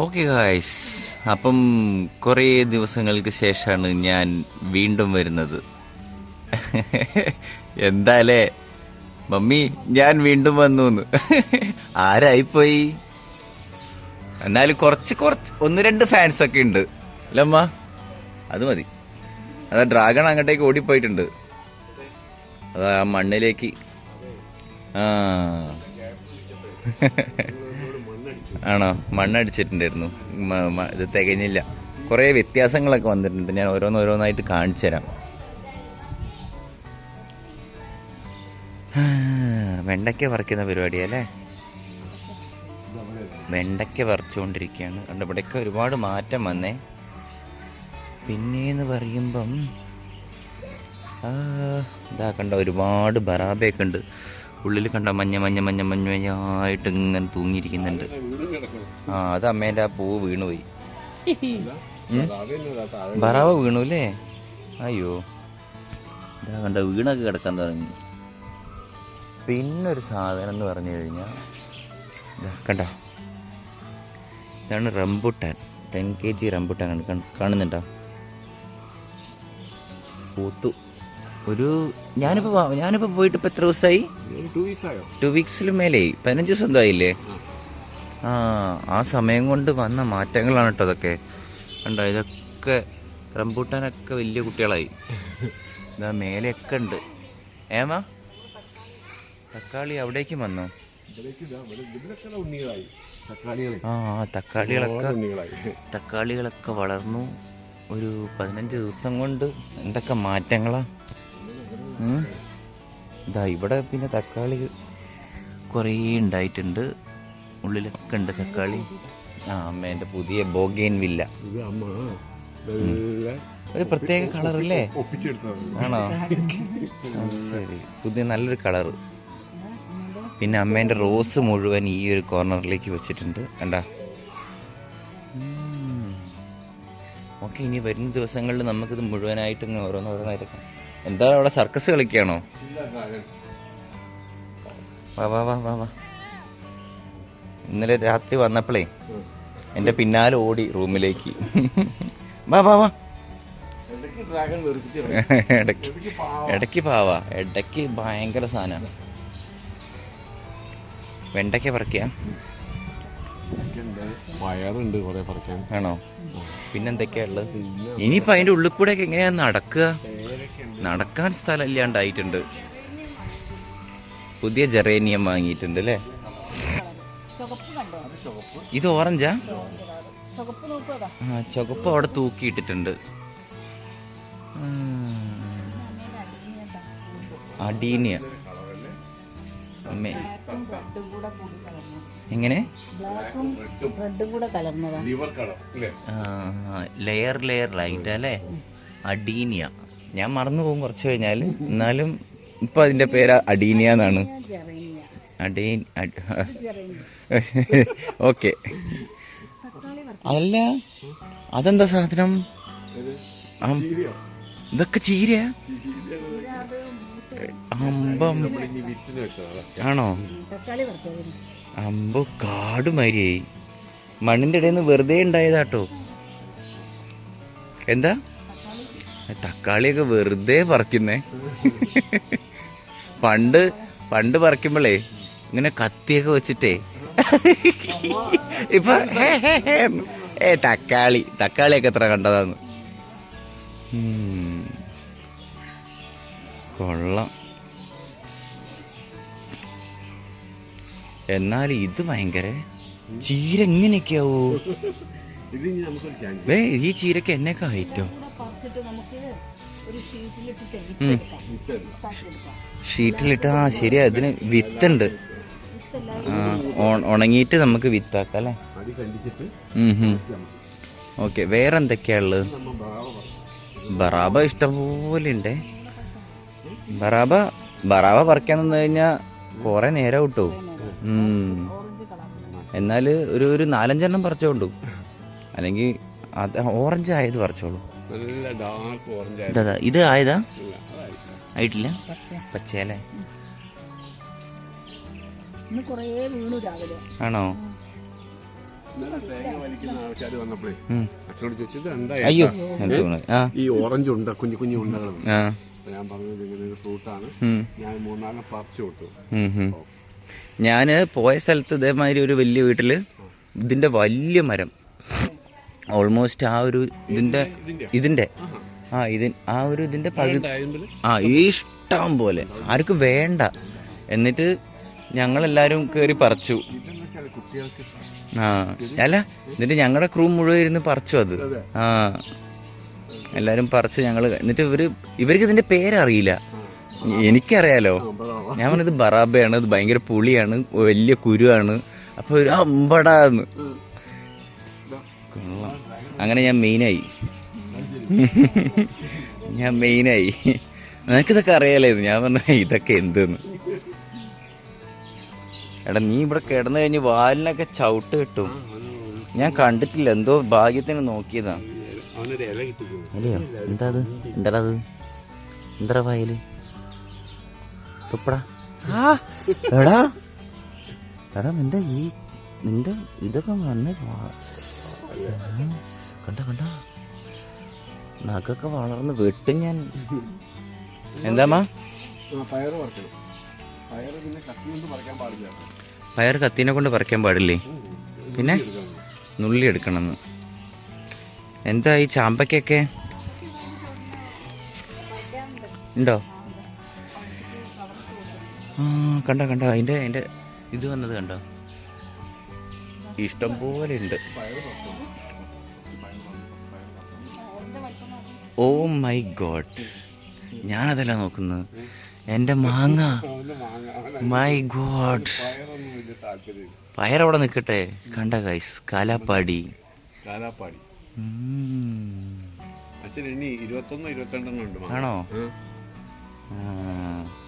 Okay guys, അപ്പം കുറേ ദിവസങ്ങൾക്ക് ശേഷമാണ് ഞാൻ വീണ്ടും വരുന്നത്. എന്താലേ മമ്മി, ഞാൻ വീണ്ടും വന്നു. ആരായിപ്പോയി? എന്നാലും കുറച്ച് ഒന്ന് രണ്ട് ഫാൻസ് ഒക്കെ ഉണ്ട് അല്ലമ്മ? അത് മതി. അതാ ഡ്രാഗൺ അങ്ങോട്ടേക്ക് ഓടിപ്പോയിട്ടുണ്ട്. അതാ ആ മണ്ണിലേക്ക്. ആണോ? മണ്ണടിച്ചിട്ടുണ്ടായിരുന്നു. ഇത് തികഞ്ഞില്ല. കുറേ വ്യത്യാസങ്ങളൊക്കെ വന്നിട്ടുണ്ട്. ഞാൻ ഓരോന്നോരോന്നായിട്ട് കാണിച്ചു തരാം. വെണ്ടയ്ക്ക പറിക്കുന്ന പരിപാടിയല്ലേ? വെണ്ടയ്ക്ക പറിച്ചുകൊണ്ടിരിക്കുകയാണ്. അതുകൊണ്ട് ഇവിടെയൊക്കെ ഒരുപാട് മാറ്റം വന്നേ. പിന്നേന്ന് പറയുമ്പം ഇതാ കണ്ട, ഒരുപാട് ബറാബയൊക്കെ ഉണ്ട്. ഉള്ളിൽ കണ്ട മഞ്ഞായിട്ട് ഇങ്ങനെ തൂങ്ങിയിരിക്കുന്നുണ്ട്. അത് അമ്മേൻ്റെ ആ പൂവ് വീണുപോയി. ബറാവ വീണു അല്ലേ? അയ്യോ, ഇതാ കണ്ട, വീണൊക്കെ കിടക്കാൻ തുടങ്ങി. പിന്നൊരു സാധനം എന്ന് പറഞ്ഞു കഴിഞ്ഞാൽ ഇതാ കണ്ട, ഇതാണ് റംബുട്ടാൻ. 10 kg റംബുട്ടാനാണ്. കാണുന്നുണ്ടോ? പൂത്തു. ഞാനിപ്പോ പോയിട്ട് ഇപ്പൊ എത്ര ദിവസമായി? 2 വീക്സിൽ മേലെ, 15 ദിവസം എന്തായില്ലേ? ആ സമയം കൊണ്ട് വന്ന മാറ്റങ്ങളാണ് കേട്ടോ അതൊക്കെ. കണ്ടോ, ഇതൊക്കെ റംബൂട്ടാനൊക്കെ വലിയ കുട്ടികളായി. ഇതാ മേലെയൊക്കെ ഉണ്ട്. ഏമാ, തക്കാളി അവിടേക്കും വന്നോ? തക്കാളികളൊക്കെ വളർന്നു. ഒരു 15 ദിവസം കൊണ്ട് എന്തൊക്കെ മാറ്റങ്ങളാ. ഇതാ ഇവിടെ പിന്നെ തക്കാളി കുറേ ഉണ്ടായിട്ടുണ്ട്. ഉള്ളിലൊക്കെ ഉണ്ട് തക്കാളി. അമ്മേൻ്റെ പുതിയ ബോഗെയിൻ വില്ല. ഒരു പ്രത്യേക കളറല്ലേ? ആണോ? ശരി, പുതിയ നല്ലൊരു കളറ്. പിന്നെ അമ്മേൻ്റെ റോസ് മുഴുവൻ ഈ ഒരു കോർണറിലേക്ക് വെച്ചിട്ടുണ്ട്. കണ്ടാ? ഓക്കെ, ഇനി വരുന്ന ദിവസങ്ങളിൽ നമുക്കിത് മുഴുവനായിട്ട് ഇങ്ങനെ ഓരോന്നോരോന്നായിട്ടൊക്കെ. എന്താ അവിടെ സർക്കസ് കളിക്കുകയാണോ? വാ. ഇന്നലെ രാത്രി വന്നപ്പോഴേ എൻ്റെ പിന്നാലെ ഓടി റൂമിലേക്ക്. വാ. ഇടയ്ക്ക് പാവാ, ഇടയ്ക്ക് ഭയങ്കര സാധനമാണ്. വെണ്ടയ്ക്ക പറിക്കുക ആണോ? പിന്നെന്തൊക്കെയാ ഉള്ളത്? ഇനിയിപ്പോൾ അതിൻ്റെ ഉള്ളിൽ കൂടെ ഒക്കെ എങ്ങനെയാ നടക്കുക? നടക്കാൻ സ്ഥലം ഇല്ലാണ്ടായിട്ടുണ്ട്. പുതിയ ജെറേനിയം വാങ്ങിയിട്ടുണ്ട് അല്ലേ? ഇത് ഓറഞ്ചാ? ചുവപ്പ് അവിടെ തൂക്കിയിട്ടിട്ടുണ്ട്. അഡീനിയ. എങ്ങനെ? ലെയർ അല്ലേ? അഡീനിയ. ഞാൻ മറന്നു പോകും കുറച്ച് കഴിഞ്ഞാൽ. എന്നാലും ഇപ്പൊ അതിന്റെ പേര് അഡീനിയ എന്നാണ്. ഓക്കെ. അല്ല, അതെന്താ സാധനം? ഇതൊക്കെ ചീരയാ? അമ്പം ആണോ? അമ്പോ, കാടുമാരിയായി. മണ്ണിന്റെ ഇടയിൽ നിന്ന് വെറുതെ ഉണ്ടായതാട്ടോ. എന്താ തക്കാളിയൊക്കെ വെറുതെ പറിക്കുന്നേ? പണ്ട് പറിക്കുമ്പോളേ ഇങ്ങനെ കത്തിയൊക്കെ വെച്ചിട്ടേ. ഇപ്പൊ തക്കാളിയൊക്കെ എത്ര കണ്ടതാന്ന്. കൊള്ളാം. എന്നാൽ ഇത് ഭയങ്കര ചീര ഇങ്ങനെയൊക്കെയാവോ? ഈ ചീരക്ക് എന്നൊക്കെ ഹൈറ്റോ? ഷീറ്റിലിട്ട്. ശരിയാ, ഇതിന് വിത്തുണ്ട്. ഉണങ്ങിയിട്ട് നമുക്ക് വിത്താക്കാം അല്ലേ? ഓക്കെ. വേറെ എന്തൊക്കെയാ ഉള്ളത്? ബറാബ ഇഷ്ടംപോലെ ഉണ്ടേ. ബറാബ പറിക്കാൻ നിന്ന് കഴിഞ്ഞാൽ കുറെ നേരം കിട്ടും. എന്നാൽ ഒരു 4-5 പറിച്ചോണ്ടു. അല്ലെങ്കിൽ അത് ഓറഞ്ച് ആയത് പറിച്ചോളൂ. ഇത് ആയതാ? ആയിട്ടില്ല. പച്ചയല്ലേ? ആണോ? അയ്യോ ഈ ഓറഞ്ച് ഉണ്ട കുഞ്ഞു കുഞ്ഞു ഉണ്ടകൾ ഞാൻ പറഞ്ഞത് ഇങ്ങനെ ഒരു ഫ്രൂട്ടാണ്. ഞാൻ 3-4 പറിച്ചു കൊടുത്തു. ഞാൻ പോയ സ്ഥലത്ത് ഇതേമാതിരി ഒരു വലിയ വീട്ടില് ഇതിന്റെ വലിയ മരം ഓൾമോസ്റ്റ് ആ ഒരു ഇതിന്റെ ആ ഒരു ഇതിന്റെ പകുതി ഇഷ്ടം പോലെ ആർക്കും വേണ്ട. എന്നിട്ട് ഞങ്ങളെല്ലാരും കേറി പറിച്ചു. അല്ല എന്നിട്ട് ഞങ്ങളുടെ ക്രൂ മുഴുവൻ ഇരുന്ന് പറിച്ചു അത്. എല്ലാരും പറിച്ച് ഞങ്ങള്. എന്നിട്ട് ഇവർക്ക് ഇതിന്റെ പേരറിയില്ല, എനിക്കറിയാലോ. ഞാൻ പറഞ്ഞത് ബറാബയാണ്, ഇത് ഭയങ്കര പുളിയാണ്, വലിയ കുരുവാണ്. അപ്പൊ ഒരു അമ്പടാന്ന്. അങ്ങനെ ഞാൻ മെയിനായി. നിനക്കിതൊക്കെ അറിയാലായിരുന്നു. ഞാൻ പറഞ്ഞ ഇതൊക്കെ എന്തെന്ന്. എടാ നീ ഇവിടെ കിടന്നു കഴിഞ്ഞ് വാലിനൊക്കെ ചവിട്ട് കിട്ടും. ഞാൻ കണ്ടിട്ടില്ല, എന്തോ ഭാഗ്യത്തിന് നോക്കിയതാ. അല്ലയോ എന്താ അത്? എന്താ വായില് തുപ്പടാ? എടാ നിന്റെ ഇതൊക്കെ വന്ന് കണ്ട നഖൊക്കെ വളർന്ന് വെട്ടും ഞാൻ. എന്താ പയർ കത്തിനെ കൊണ്ട് പറിക്കാൻ പാടില്ലേ? പിന്നെ നുള്ളി എടുക്കണമെന്ന്. എന്താ ഈ ചാമ്പക്കൊക്കെ ഉണ്ടോ? കണ്ടോ അതിന്റെ ഇത് വന്നത് കണ്ടോ? ഇഷ്ടം പോലെ ഉണ്ട്. ഓ മൈ ഗോഡ്, ഞാനതല്ല നോക്കുന്നത്. എൻ്റെ മാങ്ങ, മൈ ഗോഡ്. പയറവിടെ നിൽക്കട്ടെ. കണ്ട ഗൈസ്, കാലാപ്പാടി. ആണോ?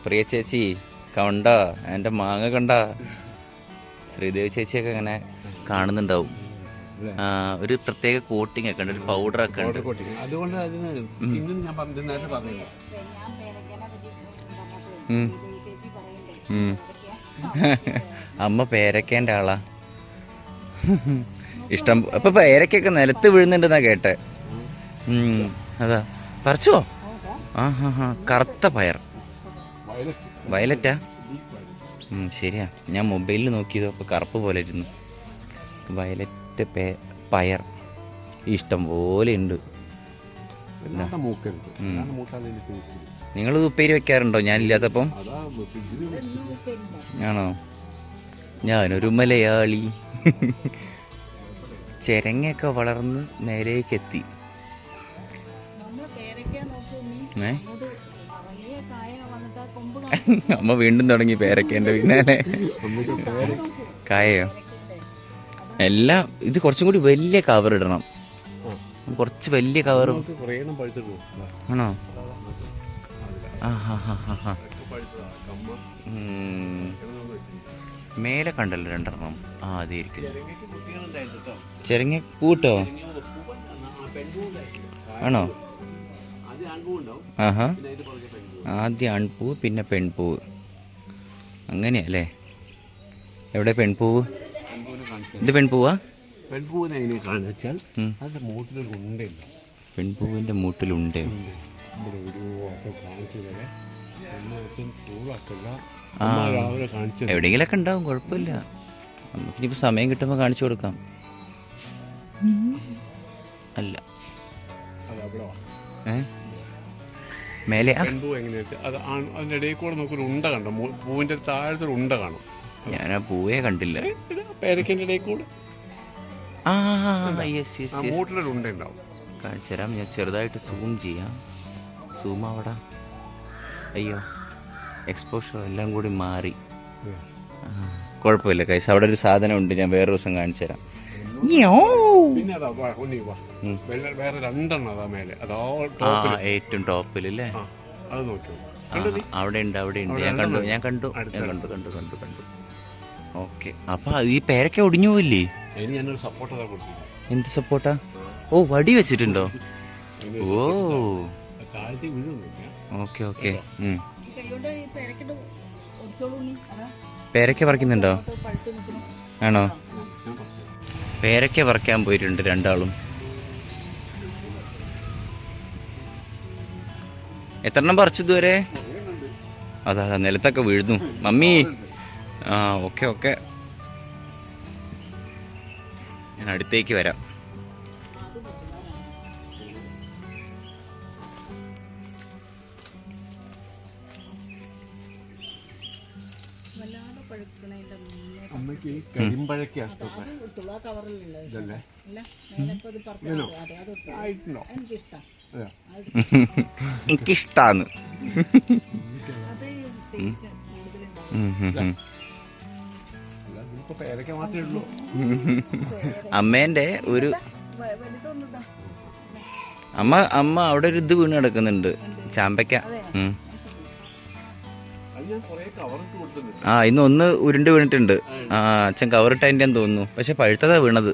പ്രിയ ചേച്ചി കണ്ട എൻ്റെ മാങ്ങ കണ്ട. ശ്രീദേവി ചേച്ചിയൊക്കെ അങ്ങനെ കാണുന്നുണ്ടാവും. ഒരു പ്രത്യേക കോട്ടിങ് ഒക്കെ ഉണ്ട്, ഒരു പൗഡറൊക്കെ ഉണ്ട്. അമ്മ പേരക്കേൻ്റെ ആളാ. ഇഷ്ടം. അപ്പൊ പേരക്കൊക്കെ നിലത്ത് വീഴുന്നുണ്ടെന്നാ കേട്ടെ. അതാ പറിച്ചോ? കറുത്ത പയർ, വയലറ്റാ? ശരിയാ, ഞാൻ മൊബൈലിൽ നോക്കിയതോ അപ്പൊ കറുപ്പ് പോലെ ഇരുന്നു. വയലറ്റ് പയർ ഇഷ്ടം പോലെ ഉണ്ട്. നിങ്ങളിത് ഉപ്പേരി വെക്കാറുണ്ടോ ഞാനില്ലാത്തപ്പം? ആണോ? ഞാനൊരു മലയാളി. ചെരങ്ങയൊക്കെ വളർന്ന് മേലേക്കെത്തി. അമ്മ വീണ്ടും തുടങ്ങി പേരക്കേന്റെ പിന്നാലെ. കായയോ? എല്ലാം ഇത് കുറച്ചും കൂടി വലിയ കവർ ഇടണം. കുറച്ച് വലിയ കവർ ആണോ? മേലെ കണ്ടല്ലോ 2 അതായിരിക്കും. ചെരങ്ങ പൂട്ടോ? ആണോ? ആദ്യം ആൺപൂവ് പിന്നെ പെൺപൂവ്, അങ്ങനെയല്ലേ? എവിടെ പെൺപൂവ്? ഇത് പെൺപൂവാ? പെൺപൂവിന്റെ മൂട്ടിലുണ്ട്. എവിടെയെങ്കിലൊക്കെ ഉണ്ടാവും, കുഴപ്പമില്ല. നമുക്കിനിപ്പോ സമയം കിട്ടുമ്പോ കാണിച്ചു കൊടുക്കാം. അല്ല മേലെ അതിന്റെ ഇടയിൽ കൂടെ നോക്കൊരു ഉണ്ട കണ്ടോ? പൂവിന്റെ താഴത്തെ ഒരു ഉണ്ട കാണും. ഞാൻ ആ പൂവേ കണ്ടില്ല. പേരക്കന്റെ ഇടയിൽ കൂടെ കാണിച്ചു തരാം. ഞാൻ ചെറുതായിട്ട് സൂം ചെയ്യാം. സൂം അവിടെ. അയ്യോ, എക്സ്പോഷർ എല്ലാം കൂടി മാറി. കുഴപ്പമില്ല കൈസ്, അവിടെ ഒരു സാധനം ഉണ്ട്, ഞാൻ വേറെ ദിവസം കാണിച്ചു തരാം. ഏറ്റവും ടോപ്പിലല്ലേ? അവിടെ ഉണ്ട്, അവിടെ ഉണ്ട്. ഞാൻ കണ്ടു. ഓക്കെ. അപ്പൊ ഈ പേരക്ക ഒടിഞ്ഞു പോയില്ലേ? എന്ത് സപ്പോർട്ടാ? ഓ, വടി വെച്ചിട്ടുണ്ടോ? ഓ, ഓക്കെ ഓക്കെ. പേരക്ക പറിക്കുന്നുണ്ടോ? ആണോ? പേരയ്ക്ക പറിക്കാൻ പോയിട്ടുണ്ട് രണ്ടാളും. എത്രണ്ണം പറിച്ചു ഇതുവരെ? അതാ നിലത്തൊക്കെ വീഴുന്നു മമ്മി. ആ ഓക്കെ ഓക്കെ, ഞാൻ അടുത്തേക്ക് വരാം. അമ്മയ്ക്ക് ഈ കരിമ്പഴക്ക എനിക്കിഷ്ടാന്ന്. അമ്മേന്റെ ഒരു അമ്മ അവിടെ ഒരു ഇത് വീണ് കിടക്കുന്നുണ്ട്, ചാമ്പയ്ക്ക. ആ ഇന്ന് ഒന്ന് ഉരുണ്ട് വീണിട്ടുണ്ട്. ആ അച്ഛൻ കവറിട്ടതിൻ്റെ തോന്നുന്നു, പക്ഷെ പഴുത്തതാ വീണത്.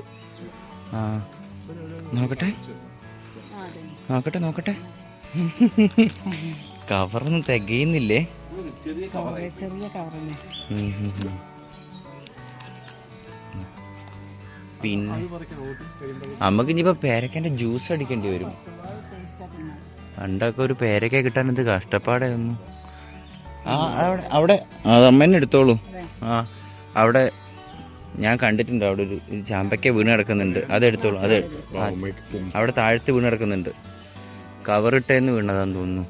ആ നോക്കട്ടെ നോക്കട്ടെ നോക്കട്ടെ, കവറൊന്നും തികയുന്നില്ലേ? പിന്നെ അമ്മക്ക് ഇനിയിപ്പോ പേരക്കന്റെ ജ്യൂസ് അടിക്കേണ്ടി വരും. പണ്ടൊക്കെ ഒരു പേരക്ക കിട്ടാൻ എന്ത് കഷ്ടപ്പാടായിരുന്നു. ആ അവിടെ അവിടെ അത് അമ്മ തന്നെ എടുത്തോളൂ. ആ അവിടെ ഞാൻ കണ്ടിട്ടുണ്ട്, അവിടെ ഒരു ചാമ്പയ്ക്ക വീണ് കിടക്കുന്നുണ്ട്, അതെടുത്തോളൂ. അത് അവിടെ താഴത്ത് വീണ് കിടക്കുന്നുണ്ട്, കവറിട്ടേന്ന് വീണതാന്ന് തോന്നുന്നു.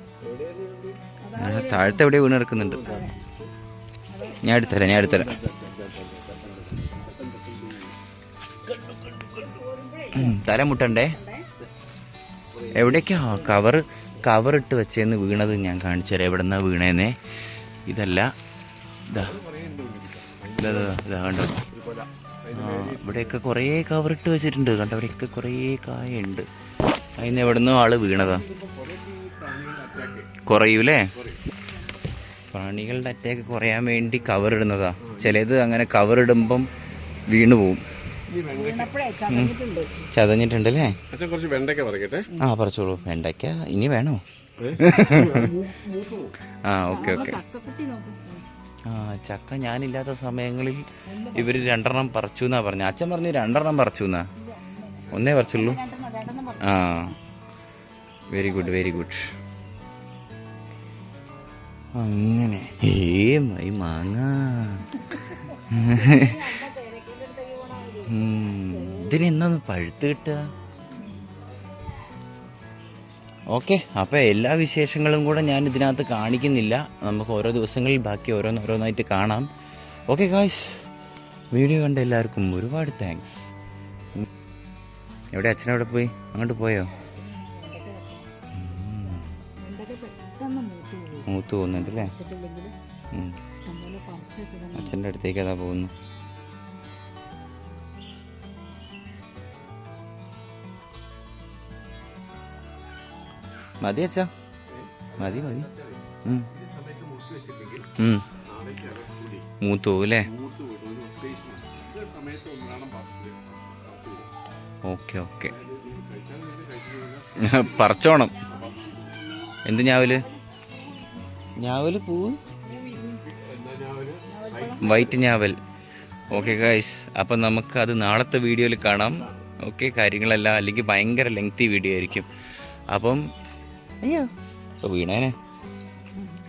താഴത്ത് എവിടെ വീണ് കിടക്കുന്നുണ്ട്. ഞാൻ എടുത്തരാം. തല മുട്ടണ്ടേ? എവിടേക്കാ കവറിട്ട് വെച്ചേന്ന് വീണത് ഞാൻ കാണിച്ചു തരാം. എവിടെ നിന്നാ വീണേന്നേ. ഇതല്ല, ഇതാ കണ്ടോ. ഇവിടെയൊക്കെ കുറേ കവറിട്ട് വെച്ചിട്ടുണ്ട് കണ്ടോ, അവിടെയൊക്കെ കുറേ കായുണ്ട്. അതിന് എവിടെ നിന്നോ ആള് വീണതാ. കുറയൂലേ? പ്രാണികളുടെ അറ്റാക്ക് കുറയാൻ വേണ്ടി കവറിടുന്നതാ. ചിലത് അങ്ങനെ കവറിടുമ്പം വീണു പോവും. ചതഞ്ഞിട്ടുണ്ടല്ലേ? ആ പറിച്ചോളൂ. വെണ്ടയ്ക്ക ഇനി വേണോ? ആ ഓക്കെ ഓക്കെ. ആ ചക്ക ഞാനില്ലാത്ത സമയങ്ങളിൽ ഇവര് 2 പറിച്ചു എന്നാ പറഞ്ഞു. അച്ഛൻ പറഞ്ഞു 2 പറിച്ചു എന്നാ. 1 പറിച്ചുള്ളൂ. ആ വെരി ഗുഡ് വെരി ഗുഡ്. അങ്ങനെ മൈ മാങ്ങ. ഇതിനെന്നൊന്ന് പഴുത്ത് കിട്ടുക. ഓക്കെ, അപ്പോൾ എല്ലാ വിശേഷങ്ങളും കൂടെ ഞാൻ ഇതിനകത്ത് കാണിക്കുന്നില്ല. നമുക്ക് ഓരോ ദിവസങ്ങളിൽ ബാക്കി ഓരോന്നായിട്ട് കാണാം. ഓക്കെ ഗായ്സ്, വീഡിയോ കണ്ട എല്ലാവർക്കും ഒരുപാട് താങ്ക്സ്. എവിടെ അച്ഛനെവിടെ പോയി? അങ്ങോട്ട് പോയോ? മൂത്ത് പോകുന്നുണ്ടല്ലേ? അച്ഛൻ്റെ അടുത്തേക്ക് അതാ പോകുന്നു. മതി അച്ഛാ, മതി. മൂത്ത് പോകൂല്ലേ? Okay okay, പറിച്ചോണം. എന്ത് ഞാവല്? പൂവ്, വൈറ്റ് ഞാവൽ. ഓക്കെ ഗൈസ്, അപ്പം നമുക്ക് അത് നാളത്തെ വീഡിയോയിൽ കാണാം. ഓക്കെ, കാര്യങ്ങളെല്ലാം അല്ലെങ്കിൽ ഭയങ്കര ലെങ്തി വീഡിയോ ആയിരിക്കും. അപ്പം അയ്യോ വീണേനെ.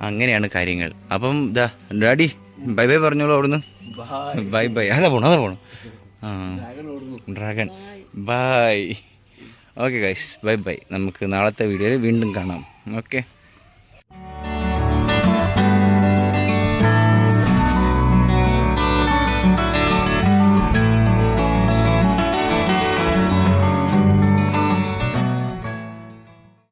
അങ്ങനെയാണ് കാര്യങ്ങൾ. അപ്പം ഇതാ ഡാഡി ബൈ ബൈ പറഞ്ഞോളൂ അവിടുന്ന്. ബൈ. അതാ പോണം. ആ dragon bye. Okay guys, bye. നമുക്ക് നാളത്തെ വീഡിയോയിൽ വീണ്ടും കാണാം. ഓക്കെ.